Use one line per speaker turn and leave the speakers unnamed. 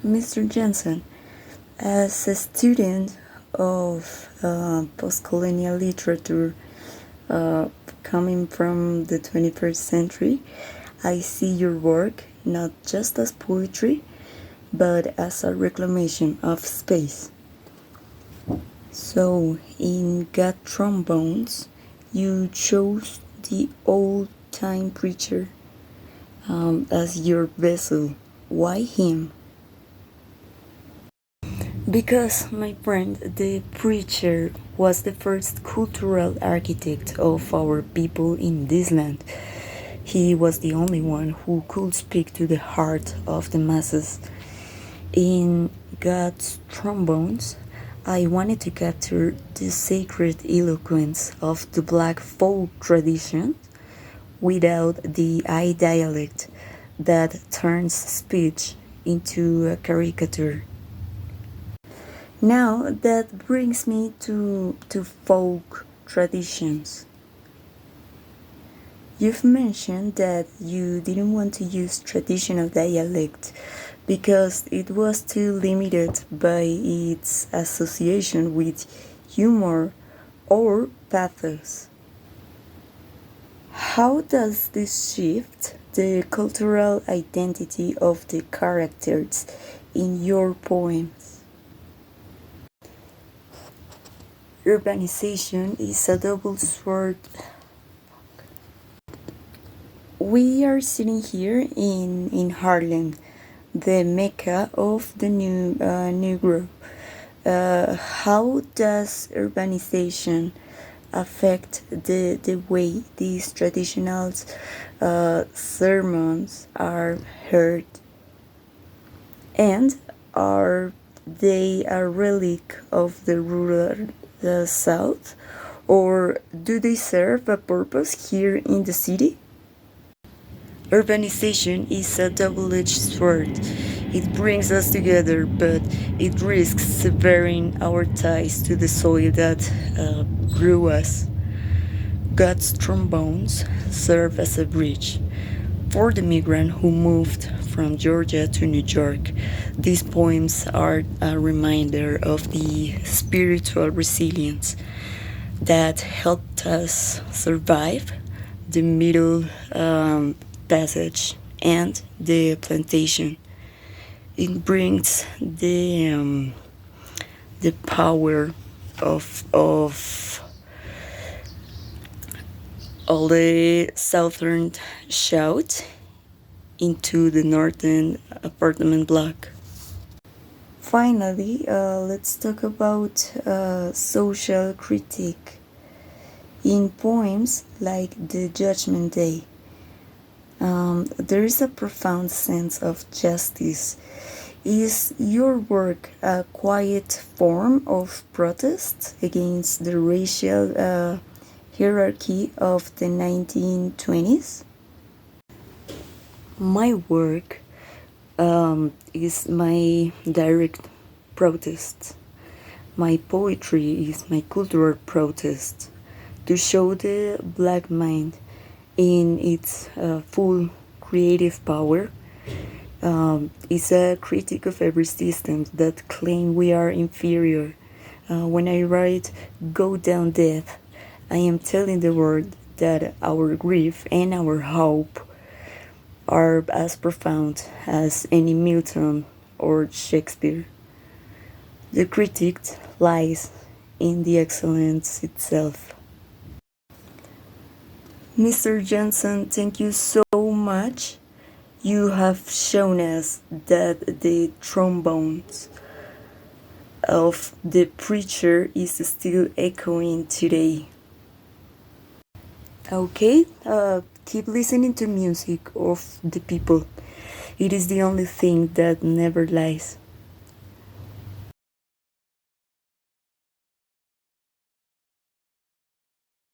Mr. Jensen, as a student of postcolonial literature uh, coming from the 21st century, I see your work not just as poetry, but as a reclamation of space. So, in Got Trombones, you chose the old time preacher as your vessel. Why him? Because, my friend, the preacher was the first cultural architect of our people in this land. He was the only one who could speak to the heart of the masses. In God's Trombones, I wanted to capture the sacred eloquence of the black folk tradition without the I dialect that turns speech into a caricature. Now that brings me to folk traditions. You've mentioned that you didn't want to use traditional dialect because it was too limited by its association with humor or pathos. How does this shift the cultural identity of the characters in your poems? Urbanization is a double sword. We are sitting here in Harlem, the mecca of the new Negro. How does urbanization affect the way these traditional sermons are heard? And are they a relic of the rural South? Or do they serve a purpose here in the city? Urbanization is a double-edged sword. It brings us together, but it risks severing our ties to the soil that grew us. God's trombones serve as a bridge for the migrant who moved from Georgia to New York. These poems are a reminder of the spiritual resilience that helped us survive the Middle Passage and the plantation. It brings the power of all the southern shout into the northern apartment block. Finally, let's talk about social critique. In poems like The Judgment Day, there is a profound sense of justice. Is your work a quiet form of protest against the racial hierarchy of the 1920s? My work is my direct protest. My poetry is my cultural protest to show the black mind in its full creative power. Is a critique of every system that claim we are inferior. When I write Go Down Death, I am telling the world that our grief and our hope are as profound as any Milton or Shakespeare. The critique lies in the excellence itself. Mr. Johnson, thank you so much. You have shown us that the trombones of the preacher is still echoing today. Okay, keep listening to music of the people. It is the only thing that never lies.